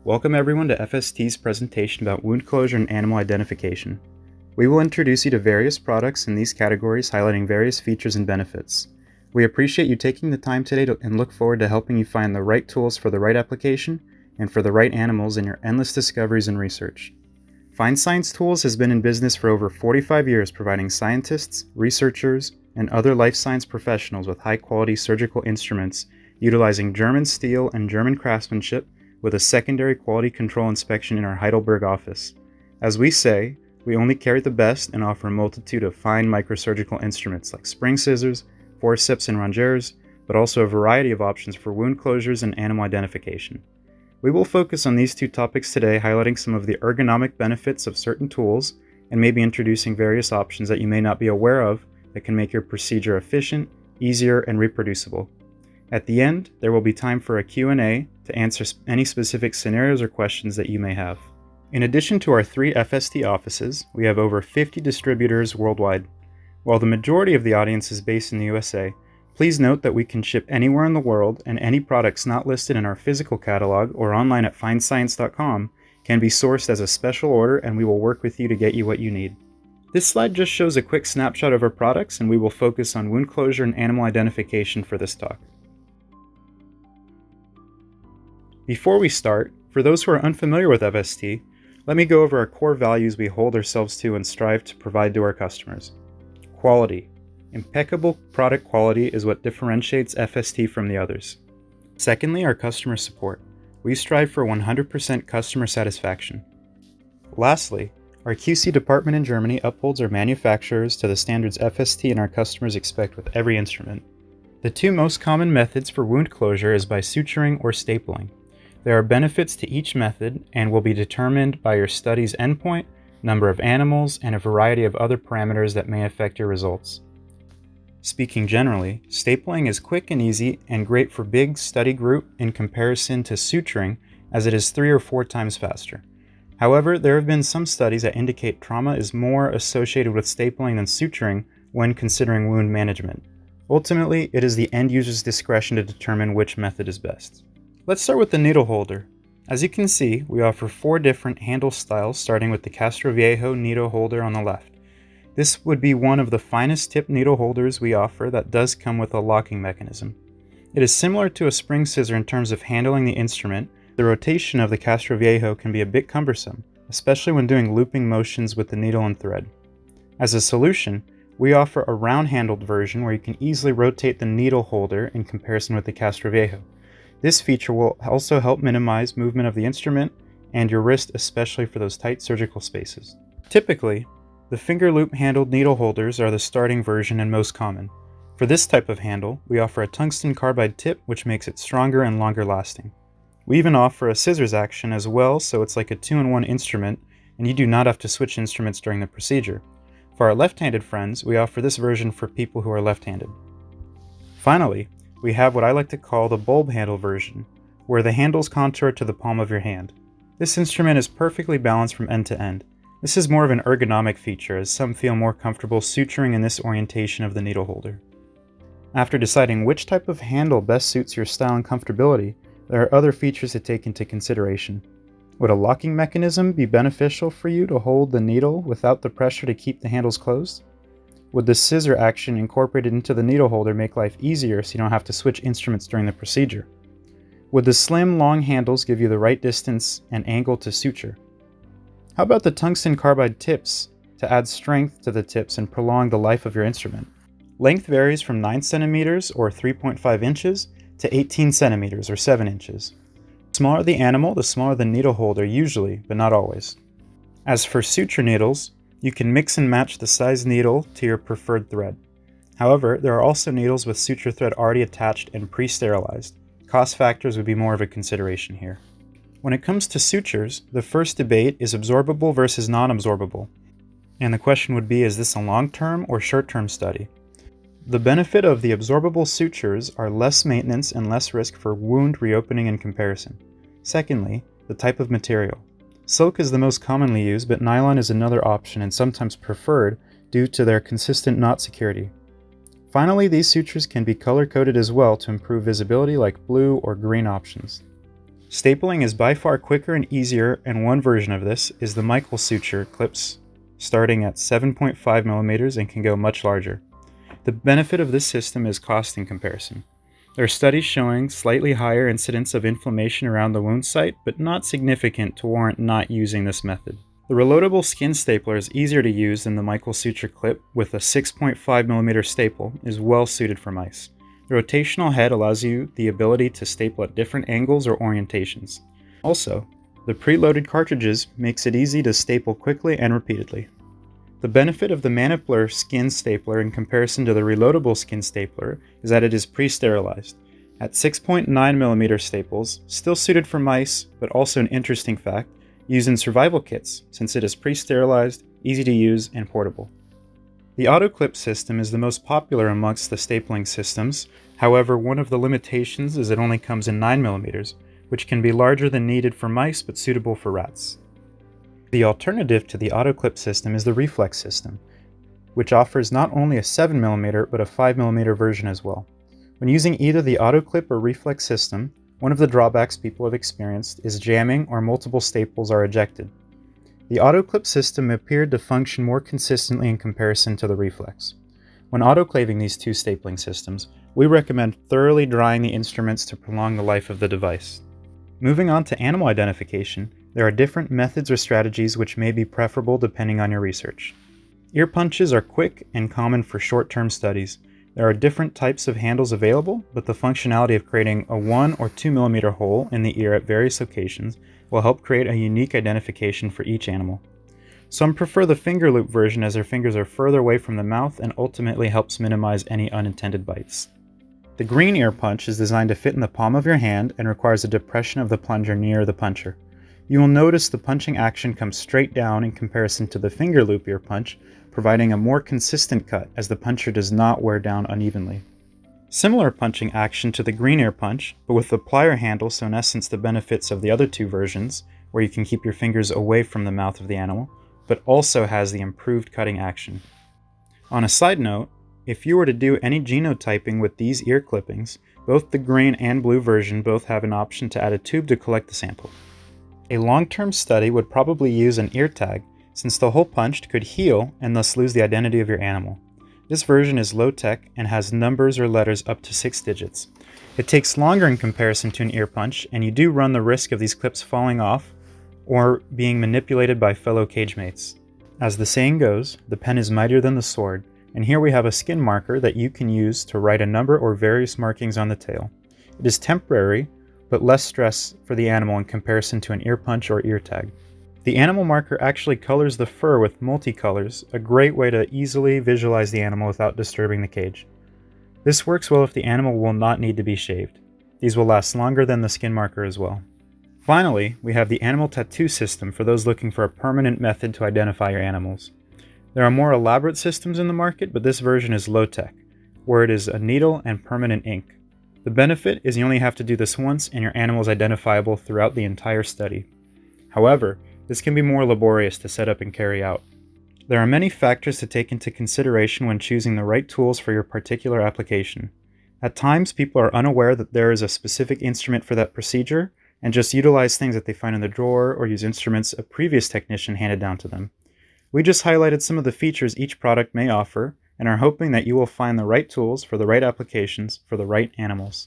Welcome everyone to FST's presentation about wound closure and animal identification. We will introduce you to various products in these categories highlighting various features and benefits. We appreciate you taking the time today and look forward to helping you find the right tools for the right application and for the right animals in your endless discoveries and research. Fine Science Tools has been in business for over 45 years, providing scientists, researchers, and other life science professionals with high-quality surgical instruments utilizing German steel and German craftsmanship with a secondary quality control inspection in our Heidelberg office. As we say, we only carry the best and offer a multitude of fine microsurgical instruments like spring scissors, forceps, and rongeurs, but also a variety of options for wound closures and animal identification. We will focus on these two topics today, highlighting some of the ergonomic benefits of certain tools and maybe introducing various options that you may not be aware of that can make your procedure efficient, easier, and reproducible. At the end, there will be time for a Q&A to answer any specific scenarios or questions that you may have. In addition to our 3 FST offices, we have over 50 distributors worldwide. While the majority of the audience is based in the USA, please note that we can ship anywhere in the world, and any products not listed in our physical catalog or online at findscience.com can be sourced as a special order, and we will work with you to get you what you need. This slide just shows a quick snapshot of our products, and we will focus on wound closure and animal identification for this talk. Before we start, for those who are unfamiliar with FST, let me go over our core values we hold ourselves to and strive to provide to our customers. Quality. Impeccable product quality is what differentiates FST from the others. Secondly, our customer support. We strive for 100% customer satisfaction. Lastly, our QC department in Germany upholds our manufacturers to the standards FST and our customers expect with every instrument. The 2 most common methods for wound closure is by suturing or stapling. There are benefits to each method and will be determined by your study's endpoint, number of animals, and a variety of other parameters that may affect your results. Speaking generally, stapling is quick and easy and great for big study group in comparison to suturing, as it is 3 or 4 times faster. However, there have been some studies that indicate trauma is more associated with stapling than suturing when considering wound management. Ultimately, it is the end user's discretion to determine which method is best. Let's start with the needle holder. As you can see, we offer 4 different handle styles, starting with the Castroviejo needle holder on the left. This would be one of the finest tip needle holders we offer that does come with a locking mechanism. It is similar to a spring scissor in terms of handling the instrument. The rotation of the Castroviejo can be a bit cumbersome, especially when doing looping motions with the needle and thread. As a solution, we offer a round-handled version where you can easily rotate the needle holder in comparison with the Castroviejo. This feature will also help minimize movement of the instrument and your wrist, especially for those tight surgical spaces. Typically, the finger loop handled needle holders are the starting version and most common. For this type of handle, we offer a tungsten carbide tip, which makes it stronger and longer lasting. We even offer a scissors action as well, so it's like a 2-in-1 instrument, and you do not have to switch instruments during the procedure. For our left-handed friends, we offer this version for people who are left-handed. Finally, we have what I like to call the bulb handle version, where the handles contour to the palm of your hand. This instrument is perfectly balanced from end to end. This is more of an ergonomic feature, as some feel more comfortable suturing in this orientation of the needle holder. After deciding which type of handle best suits your style and comfortability, there are other features to take into consideration. Would a locking mechanism be beneficial for you to hold the needle without the pressure to keep the handles closed? Would the scissor action incorporated into the needle holder make life easier so you don't have to switch instruments during the procedure? Would the slim, long handles give you the right distance and angle to suture? How about the tungsten carbide tips to add strength to the tips and prolong the life of your instrument? Length varies from 9 centimeters or 3.5 inches to 18 centimeters or 7 inches. The smaller the animal, the smaller the needle holder usually, but not always. As for suture needles, you can mix and match the size needle to your preferred thread. However, there are also needles with suture thread already attached and pre-sterilized. Cost factors would be more of a consideration here. When it comes to sutures, the first debate is absorbable versus non-absorbable. And the question would be, is this a long-term or short-term study? The benefit of the absorbable sutures are less maintenance and less risk for wound reopening in comparison. Secondly, the type of material. Silk is the most commonly used, but nylon is another option and sometimes preferred due to their consistent knot security. Finally, these sutures can be color-coded as well to improve visibility, like blue or green options. Stapling is by far quicker and easier, and one version of this is the microsurgical clips, starting at 7.5 millimeters and can go much larger. The benefit of this system is cost in comparison. There are studies showing slightly higher incidence of inflammation around the wound site, but not significant to warrant not using this method. The reloadable skin stapler is easier to use than the microsurgical clip, with a 6.5mm staple is well suited for mice. The rotational head allows you the ability to staple at different angles or orientations. Also, the preloaded cartridges makes it easy to staple quickly and repeatedly. The benefit of the manipular skin stapler in comparison to the reloadable skin stapler is that it is pre-sterilized. At 6.9mm staples, still suited for mice, but also an interesting fact, used in survival kits since it is pre-sterilized, easy to use, and portable. The autoclip system is the most popular amongst the stapling systems. However, one of the limitations is it only comes in 9mm, which can be larger than needed for mice but suitable for rats. The alternative to the autoclip system is the reflex system, which offers not only a 7mm but a 5mm version as well. When using either the autoclip or reflex system, one of the drawbacks people have experienced is jamming or multiple staples are ejected. The autoclip system appeared to function more consistently in comparison to the reflex. When autoclaving these two stapling systems, we recommend thoroughly drying the instruments to prolong the life of the device. Moving on to animal identification, there are different methods or strategies which may be preferable depending on your research. Ear punches are quick and common for short-term studies. There are different types of handles available, but the functionality of creating a 1 or 2mm hole in the ear at various locations will help create a unique identification for each animal. Some prefer the finger loop version as their fingers are further away from the mouth and ultimately helps minimize any unintended bites. The green ear punch is designed to fit in the palm of your hand and requires a depression of the plunger near the puncher. You will notice the punching action comes straight down in comparison to the finger loop ear punch, providing a more consistent cut as the puncher does not wear down unevenly. Similar punching action to the green ear punch, but with the plier handle, so in essence the benefits of the other two versions, where you can keep your fingers away from the mouth of the animal, but also has the improved cutting action. On a side note, if you were to do any genotyping with these ear clippings, both the green and blue version both have an option to add a tube to collect the sample. A long-term study would probably use an ear tag, since the hole punched could heal and thus lose the identity of your animal. This version is low-tech and has numbers or letters up to 6 digits. It takes longer in comparison to an ear punch, and you do run the risk of these clips falling off or being manipulated by fellow cage mates. As the saying goes, the pen is mightier than the sword, and here we have a skin marker that you can use to write a number or various markings on the tail. It is temporary, but less stress for the animal in comparison to an ear punch or ear tag. The animal marker actually colors the fur with multicolors, a great way to easily visualize the animal without disturbing the cage. This works well if the animal will not need to be shaved. These will last longer than the skin marker as well. Finally, we have the animal tattoo system for those looking for a permanent method to identify your animals. There are more elaborate systems in the market, but this version is low-tech, where it is a needle and permanent ink. The benefit is you only have to do this once and your animal is identifiable throughout the entire study. However, this can be more laborious to set up and carry out. There are many factors to take into consideration when choosing the right tools for your particular application. At times, people are unaware that there is a specific instrument for that procedure and just utilize things that they find in the drawer or use instruments a previous technician handed down to them. We just highlighted some of the features each product may offer and are hoping that you will find the right tools for the right applications for the right animals.